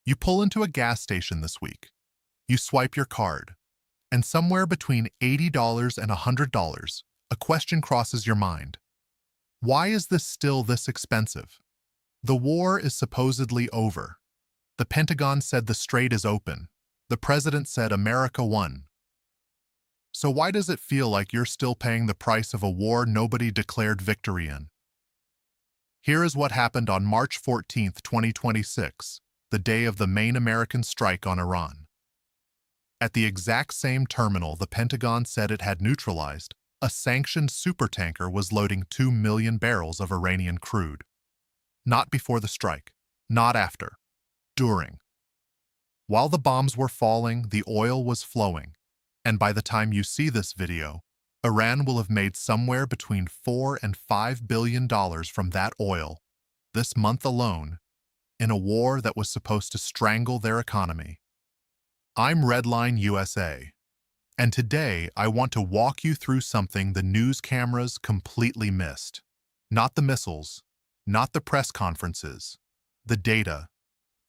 You pull into a gas station this week. You swipe your card, and somewhere between $80 and $100, a question crosses your mind. Why is this still this expensive? The war is supposedly over. The Pentagon said the strait is open. The president said America won. So why does it feel like you're still paying the price of a war nobody declared victory in? Here is what happened on March 14, 2026, the day of the main American strike on Iran. At the exact same terminal the Pentagon said it had neutralized, a sanctioned supertanker was loading 2 million barrels of Iranian crude. Not before the strike, not after, during. While the bombs were falling, the oil was flowing, and by the time you see this video, Iran will have made somewhere between $4 and $5 billion from that oil, this month alone, in a war that was supposed to strangle their economy. I'm Redline USA, and today I want to walk you through something the news cameras completely missed. Not the missiles, not the press conferences, the data,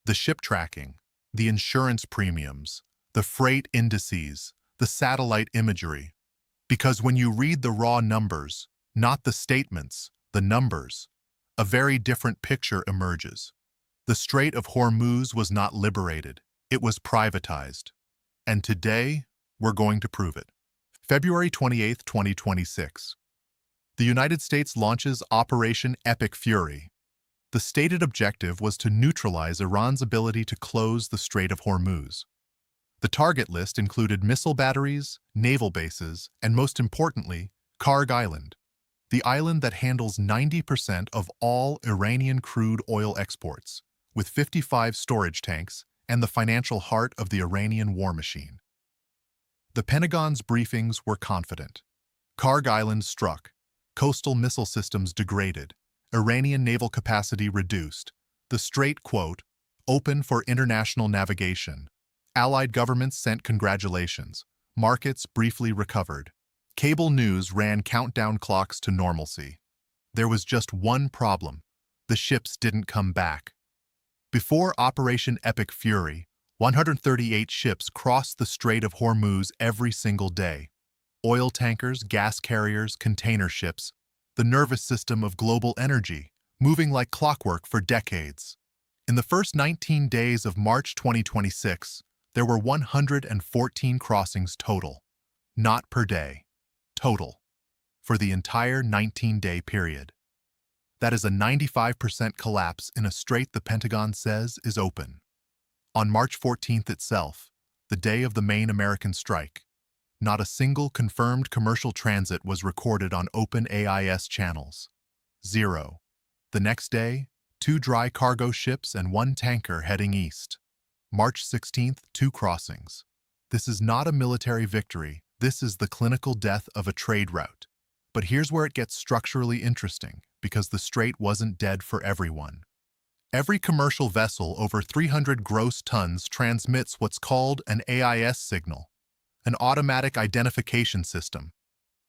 the ship tracking, the insurance premiums, the freight indices, the satellite imagery. Because when you read the raw numbers, not the statements, the numbers, a very different picture emerges. The Strait of Hormuz was not liberated, it was privatized. And today, we're going to prove it. February 28, 2026. The United States launches Operation Epic Fury. The stated objective was to neutralize Iran's ability to close the Strait of Hormuz. The target list included missile batteries, naval bases, and most importantly, Karg Island, the island that handles 90% of all Iranian crude oil exports, with 55 storage tanks and the financial heart of the Iranian war machine. The Pentagon's briefings were confident. Karg Island struck, coastal missile systems degraded, Iranian naval capacity reduced, the strait, quote, open for international navigation. Allied governments sent congratulations. Markets briefly recovered. Cable news ran countdown clocks to normalcy. There was just one problem. The ships didn't come back. Before Operation Epic Fury, 138 ships crossed the Strait of Hormuz every single day. Oil tankers, gas carriers, container ships, the nervous system of global energy, moving like clockwork for decades. In the first 19 days of March 2026, there were 114 crossings total, not per day, total, for the entire 19-day period. That is a 95% collapse in a strait the Pentagon says is open. On March 14th itself, the day of the main American strike, not a single confirmed commercial transit was recorded on open AIS channels. 0. The next day, 2 dry cargo ships and 1 tanker heading east. March 16th, 2 crossings. This is not a military victory, this is the clinical death of a trade route. But here's where it gets structurally interesting, because the strait wasn't dead for everyone. Every commercial vessel over 300 gross tons transmits what's called an AIS signal, an automatic identification system.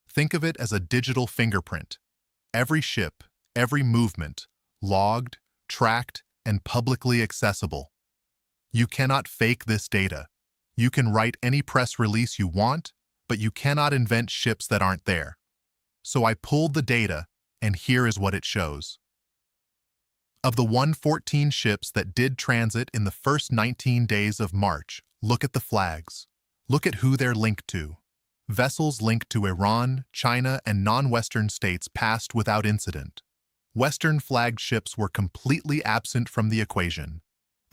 Think of it as a digital fingerprint. Every ship, every movement, logged, tracked, and publicly accessible. You cannot fake this data. You can write any press release you want, but you cannot invent ships that aren't there. So I pulled the data, and here is what it shows. Of the 114 ships that did transit in the first 19 days of March, look at the flags. Look at who they're linked to. Vessels linked to Iran, China, and non-Western states passed without incident. Western-flagged ships were completely absent from the equation.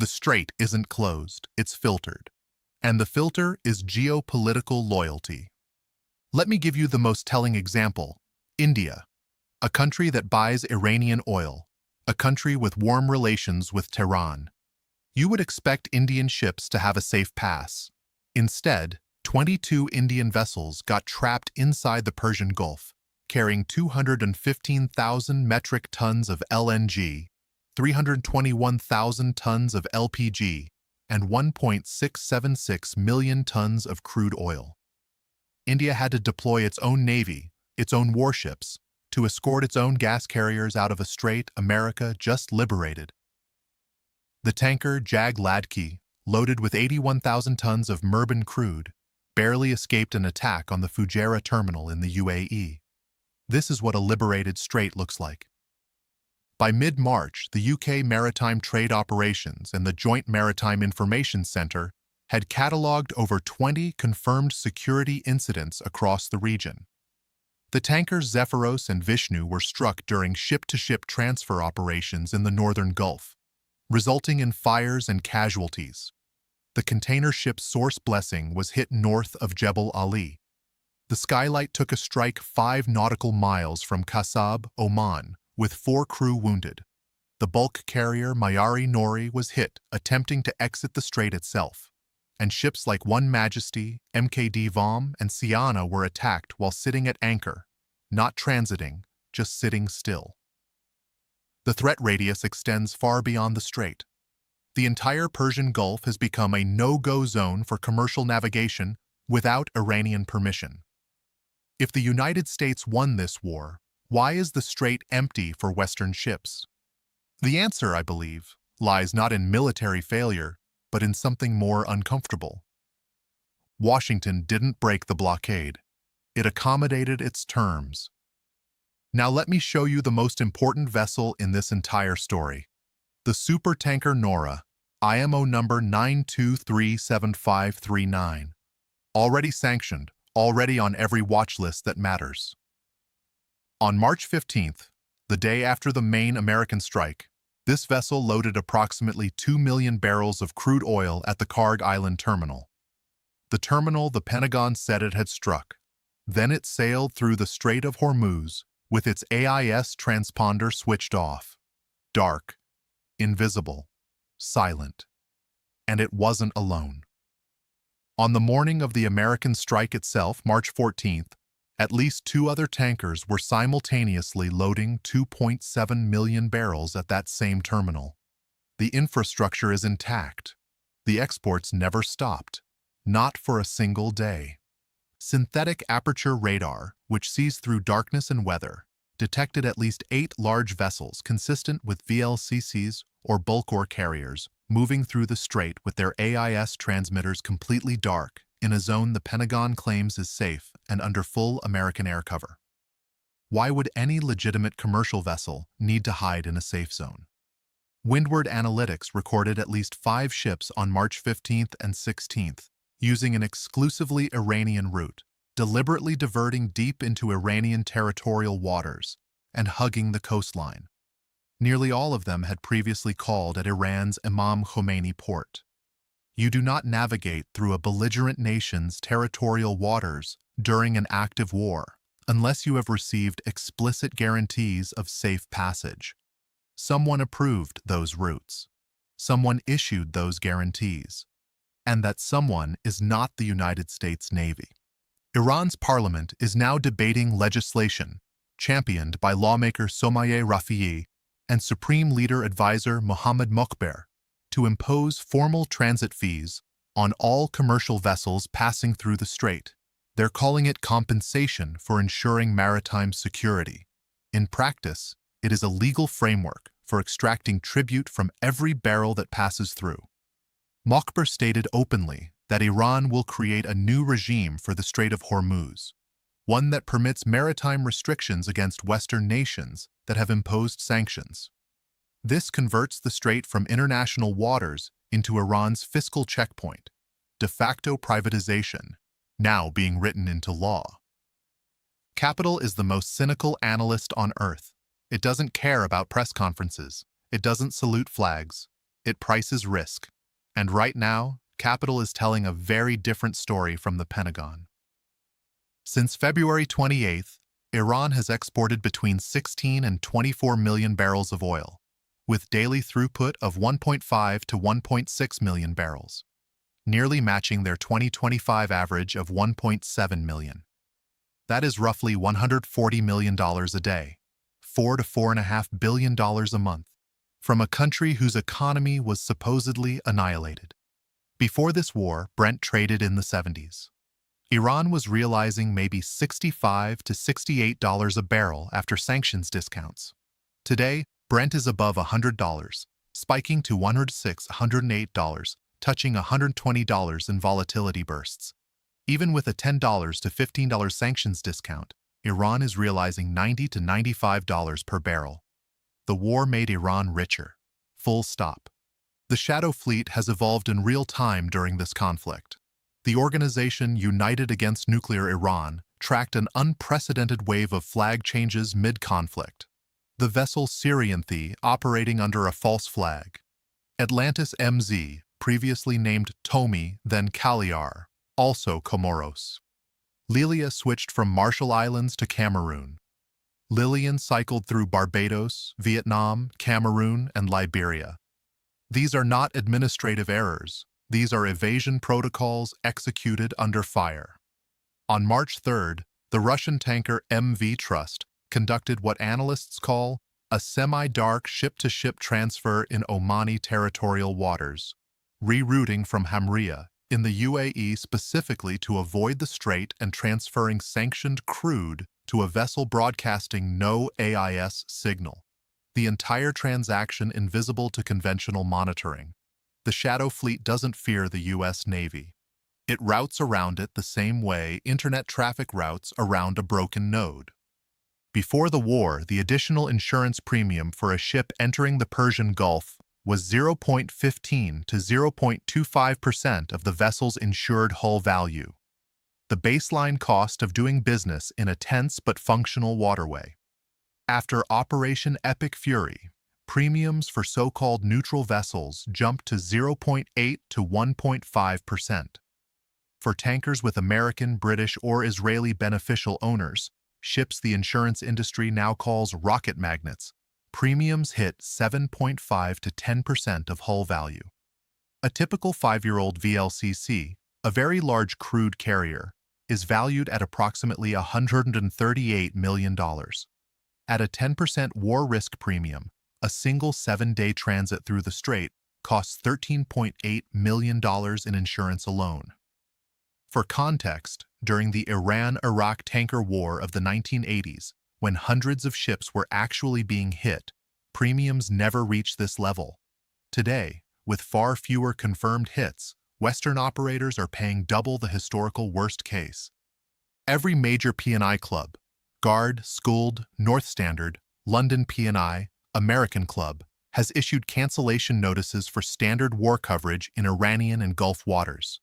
The strait isn't closed, it's filtered. And the filter is geopolitical loyalty. Let me give you the most telling example. India, a country that buys Iranian oil, a country with warm relations with Tehran. You would expect Indian ships to have a safe pass. Instead, 22 Indian vessels got trapped inside the Persian Gulf, carrying 215,000 metric tons of LNG, 321,000 tons of LPG, and 1.676 million tons of crude oil. India had to deploy its own navy, its own warships, to escort its own gas carriers out of a strait America just liberated. The tanker Jag Ladki, loaded with 81,000 tons of Murban crude, barely escaped an attack on the Fujairah terminal in the UAE. This is what a liberated strait looks like. By mid-March, the UK Maritime Trade Operations and the Joint Maritime Information Centre had catalogued over 20 confirmed security incidents across the region. The tankers Zephyros and Vishnu were struck during ship-to-ship transfer operations in the northern Gulf, resulting in fires and casualties. The container ship Source Blessing was hit north of Jebel Ali. The Skylight took a strike 5 nautical miles from Kasab, Oman, with 4 crew wounded. The bulk carrier Mayari Nori was hit attempting to exit the strait itself, and ships like One Majesty, MKD Vom, and Siana were attacked while sitting at anchor, not transiting, just sitting still. The threat radius extends far beyond the strait. The entire Persian Gulf has become a no-go zone for commercial navigation without Iranian permission. If the United States won this war, why is the strait empty for Western ships? The answer, I believe, lies not in military failure, but in something more uncomfortable. Washington didn't break the blockade. It accommodated its terms. Now let me show you the most important vessel in this entire story. The supertanker Nora, IMO number 9237539. Already sanctioned, already on every watch list that matters. On March 15th, the day after the main American strike, this vessel loaded approximately 2 million barrels of crude oil at the Karg Island terminal. The terminal the Pentagon said it had struck. Then it sailed through the Strait of Hormuz with its AIS transponder switched off. Dark, invisible, silent. And it wasn't alone. On the morning of the American strike itself, March 14th, at least 2 other tankers were simultaneously loading 2.7 million barrels at that same terminal. The infrastructure is intact. The exports never stopped, not for a single day. Synthetic aperture radar, which sees through darkness and weather, detected at least 8 large vessels consistent with VLCCs or bulk ore carriers moving through the strait with their AIS transmitters completely dark in a zone the Pentagon claims is safe and under full American air cover. Why would any legitimate commercial vessel need to hide in a safe zone? Windward Analytics recorded at least 5 ships on March 15th and 16th using an exclusively Iranian route, deliberately diverting deep into Iranian territorial waters and hugging the coastline. Nearly all of them had previously called at Iran's Imam Khomeini port. You do not navigate through a belligerent nation's territorial waters during an active war unless you have received explicit guarantees of safe passage. Someone approved those routes. Someone issued those guarantees. And that someone is not the United States Navy. Iran's parliament is now debating legislation championed by lawmaker Somaye Rafiei and Supreme Leader Advisor Mohammad Mokhber to impose formal transit fees on all commercial vessels passing through the strait. They're calling it compensation for ensuring maritime security. In practice, it is a legal framework for extracting tribute from every barrel that passes through. Mokhber stated openly that Iran will create a new regime for the Strait of Hormuz, one that permits maritime restrictions against Western nations that have imposed sanctions. This converts the strait from international waters into Iran's fiscal checkpoint, de facto privatization, now being written into law. Capital is the most cynical analyst on earth. It doesn't care about press conferences. It doesn't salute flags. It prices risk. And right now, Capital is telling a very different story from the Pentagon. Since February 28th, Iran has exported between 16 and 24 million barrels of oil, with daily throughput of 1.5 to 1.6 million barrels, nearly matching their 2025 average of 1.7 million. That is roughly $140 million a day, $4 to $4.5 billion a month, from a country whose economy was supposedly annihilated. Before this war, Brent traded in the 70s. Iran was realizing maybe $65 to $68 a barrel after sanctions discounts. Today, Brent is above $100, spiking to $106, $108, touching $120 in volatility bursts. Even with a $10 to $15 sanctions discount, Iran is realizing $90 to $95 per barrel. The war made Iran richer. Full stop. The Shadow Fleet has evolved in real time during this conflict. The organization United Against Nuclear Iran tracked an unprecedented wave of flag changes mid-conflict. The vessel Syrianthe operating under a false flag. Atlantis MZ, previously named Tomi, then Cagliar, also Comoros. Lilia switched from Marshall Islands to Cameroon. Lilian cycled through Barbados, Vietnam, Cameroon, and Liberia. These are not administrative errors. These are evasion protocols executed under fire. On March 3rd, the Russian tanker MV Trust conducted what analysts call a semi-dark ship-to-ship transfer in Omani territorial waters, rerouting from Hamria in the UAE specifically to avoid the strait and transferring sanctioned crude to a vessel broadcasting no AIS signal. The entire transaction invisible to conventional monitoring. The Shadow Fleet doesn't fear the U.S. Navy. It routes around it the same way internet traffic routes around a broken node. Before the war, the additional insurance premium for a ship entering the Persian Gulf was 0.15 to 0.25% of the vessel's insured hull value, the baseline cost of doing business in a tense but functional waterway. After Operation Epic Fury, premiums for so-called neutral vessels jumped to 0.8 to 1.5%. For tankers with American, British, or Israeli beneficial owners, ships the insurance industry now calls rocket magnets, premiums hit 7.5 to 10% of hull value. A typical 5-year-old VLCC, a very large crude carrier, is valued at approximately $138 million. At a 10% war risk premium, a single 7-day transit through the strait costs $13.8 million in insurance alone. For context, during the Iran-Iraq tanker war of the 1980s, when hundreds of ships were actually being hit, premiums never reached this level. Today, with far fewer confirmed hits, Western operators are paying double the historical worst case. Every major P&I club, Guard, Skuld, North Standard, London P&I, American Club, has issued cancellation notices for standard war coverage in Iranian and Gulf waters.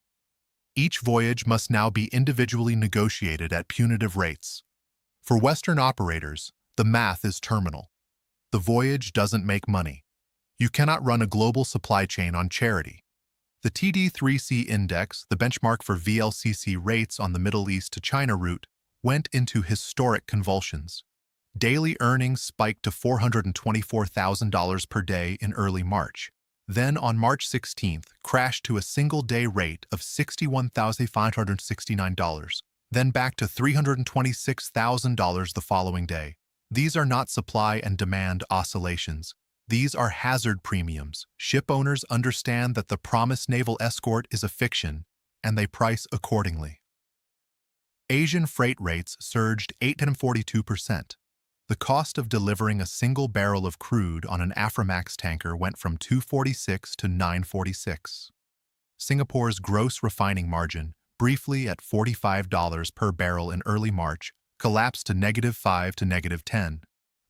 Each voyage must now be individually negotiated at punitive rates. For Western operators, the math is terminal. The voyage doesn't make money. You cannot run a global supply chain on charity. The TD3C index, the benchmark for VLCC rates on the Middle East to China route, went into historic convulsions. Daily earnings spiked to $424,000 per day in early March. Then on March 16th, crashed to a single-day rate of $61,569, then back to $326,000 the following day. These are not supply and demand oscillations. These are hazard premiums. Ship owners understand that the promised naval escort is a fiction, and they price accordingly. Asian freight rates surged 842%. The cost of delivering a single barrel of crude on an Aframax tanker went from $246 to $946. Singapore's gross refining margin, briefly at $45 per barrel in early March, collapsed to -5 to -10.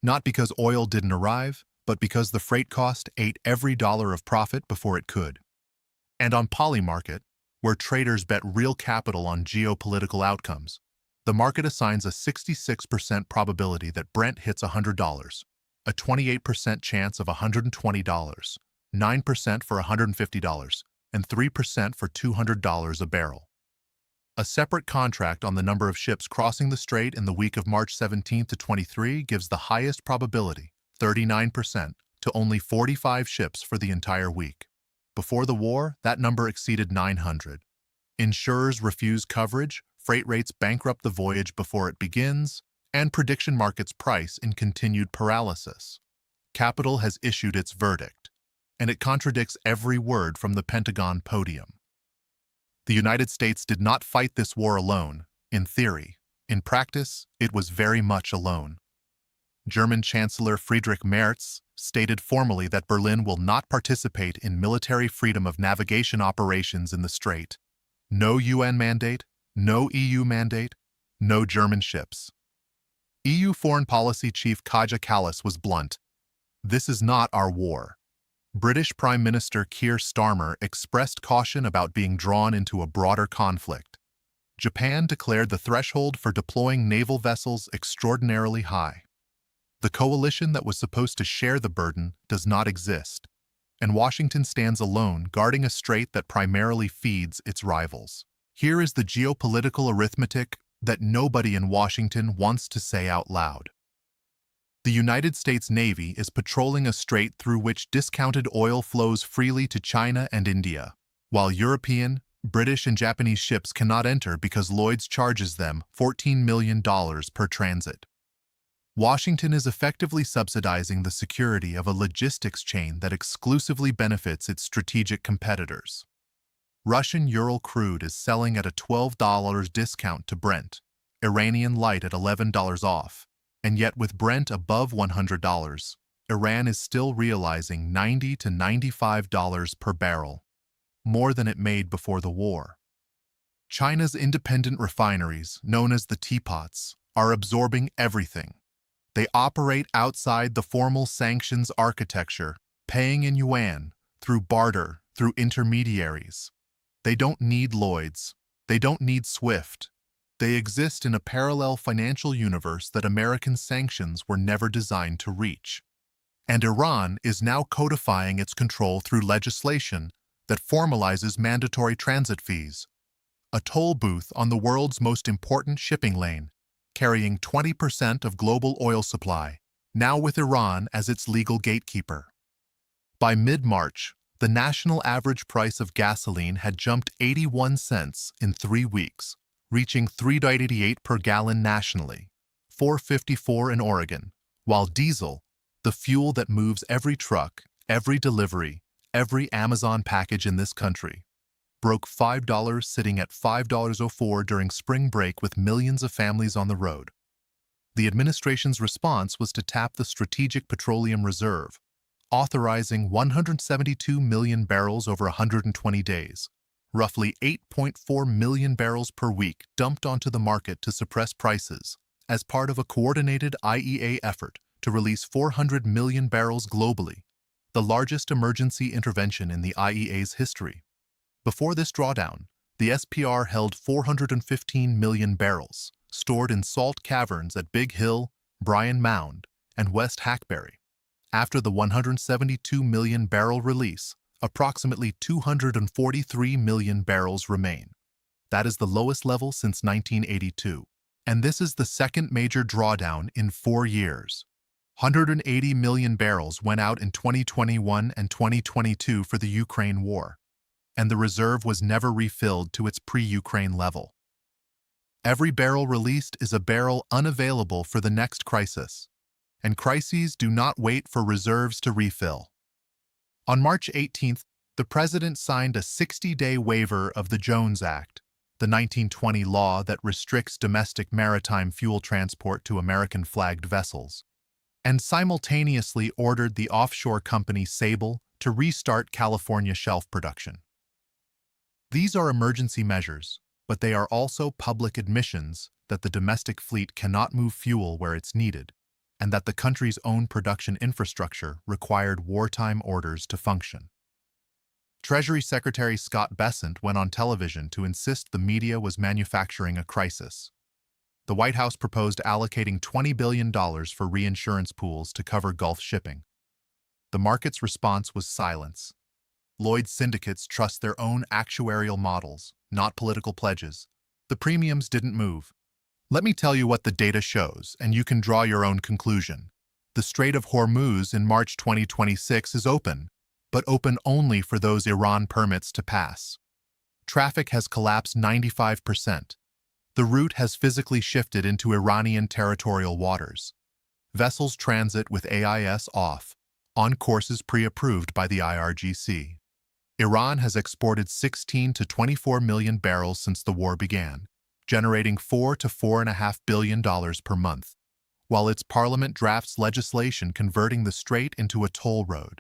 Not because oil didn't arrive, but because the freight cost ate every dollar of profit before it could. And on Polymarket, where traders bet real capital on geopolitical outcomes, the market assigns a 66% probability that Brent hits $100, a 28% chance of $120, 9% for $150, and 3% for $200 a barrel. A separate contract on the number of ships crossing the strait in the week of March 17 to 23 gives the highest probability, 39%, to only 45 ships for the entire week. Before the war, that number exceeded 900. Insurers refuse coverage, freight rates bankrupt the voyage before it begins, and prediction markets price in continued paralysis. Capital has issued its verdict, and it contradicts every word from the Pentagon podium. The United States did not fight this war alone, in theory. In practice, it was very much alone. German Chancellor Friedrich Merz stated formally that Berlin will not participate in military freedom of navigation operations in the strait. No UN mandate, no EU mandate, no German ships. EU Foreign Policy Chief Kaja Kallas was blunt. This is not our war. British Prime Minister Keir Starmer expressed caution about being drawn into a broader conflict. Japan declared the threshold for deploying naval vessels extraordinarily high. The coalition that was supposed to share the burden does not exist, and Washington stands alone guarding a strait that primarily feeds its rivals. Here is the geopolitical arithmetic that nobody in Washington wants to say out loud. The United States Navy is patrolling a strait through which discounted oil flows freely to China and India, while European, British, and Japanese ships cannot enter because Lloyd's charges them $14 million per transit. Washington is effectively subsidizing the security of a logistics chain that exclusively benefits its strategic competitors. Russian Ural crude is selling at a $12 discount to Brent, Iranian light at $11 off, and yet with Brent above $100, Iran is still realizing $90 to $95 per barrel, more than it made before the war. China's independent refineries, known as the teapots, are absorbing everything. They operate outside the formal sanctions architecture, paying in yuan, through barter, through intermediaries. They don't need Lloyd's. They don't need SWIFT. They exist in a parallel financial universe that American sanctions were never designed to reach. And Iran is now codifying its control through legislation that formalizes mandatory transit fees, a toll booth on the world's most important shipping lane, carrying 20% of global oil supply, now with Iran as its legal gatekeeper. By mid-March, the national average price of gasoline had jumped 81 cents in 3 weeks, reaching $3.88 per gallon nationally, $4.54 in Oregon, while diesel, the fuel that moves every truck, every delivery, every Amazon package in this country, broke $5, sitting at $5.04 during spring break with millions of families on the road. The administration's response was to tap the Strategic Petroleum Reserve, authorizing 172 million barrels over 120 days, roughly 8.4 million barrels per week dumped onto the market to suppress prices, as part of a coordinated IEA effort to release 400 million barrels globally, the largest emergency intervention in the IEA's history. Before this drawdown, the SPR held 415 million barrels, stored in salt caverns at Big Hill, Bryan Mound, and West Hackberry. After the 172 million barrel release, approximately 243 million barrels remain. That is the lowest level since 1982, and this is the second major drawdown in 4 years. 180 million barrels went out in 2021 and 2022 for the Ukraine war, and the reserve was never refilled to its pre-Ukraine level. Every barrel released is a barrel unavailable for the next crisis, and crises do not wait for reserves to refill. On March 18th, the President signed a 60-day waiver of the Jones Act, the 1920 law that restricts domestic maritime fuel transport to American-flagged vessels, and simultaneously ordered the offshore company Sable to restart California shelf production. These are emergency measures, but they are also public admissions that the domestic fleet cannot move fuel where it's needed, and that the country's own production infrastructure required wartime orders to function. Treasury Secretary Scott Bessent went on television to insist the media was manufacturing a crisis. The White House proposed allocating $20 billion for reinsurance pools to cover Gulf shipping. The market's response was silence. Lloyd's syndicates trust their own actuarial models, not political pledges. The premiums didn't move. Let me tell you what the data shows, and you can draw your own conclusion. The Strait of Hormuz in March 2026 is open, but open only for those Iran permits to pass. Traffic has collapsed 95%. The route has physically shifted into Iranian territorial waters. Vessels transit with AIS off, on courses pre-approved by the IRGC. Iran has exported 16 to 24 million barrels since the war began, generating $4 to $4.5 billion per month, while its parliament drafts legislation converting the strait into a toll road.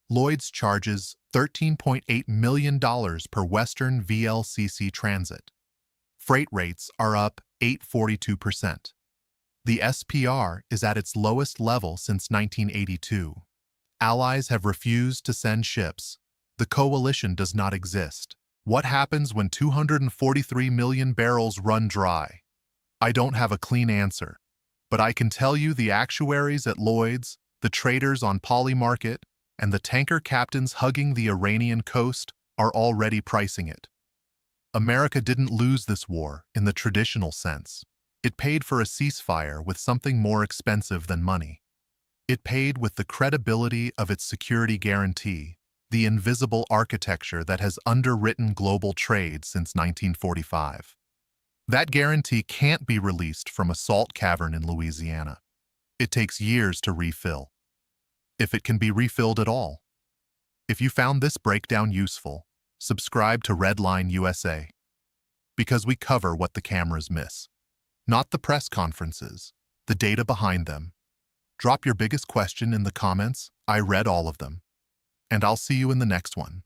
Lloyd's charges $13.8 million per Western VLCC transit. Freight rates are up 842%. The SPR is at its lowest level since 1982. Allies have refused to send ships. The coalition does not exist. What happens when 243 million barrels run dry? I don't have a clean answer, but I can tell you the actuaries at Lloyd's, the traders on Polymarket, and the tanker captains hugging the Iranian coast are already pricing it. America didn't lose this war in the traditional sense. It paid for a ceasefire with something more expensive than money. It paid with the credibility of its security guarantee, the invisible architecture that has underwritten global trade since 1945. That guarantee can't be released from a salt cavern in Louisiana. It takes years to refill, if it can be refilled at all. If you found this breakdown useful, subscribe to Redline USA, because we cover what the cameras miss. Not the press conferences, the data behind them. Drop your biggest question in the comments. I read all of them. And I'll see you in the next one.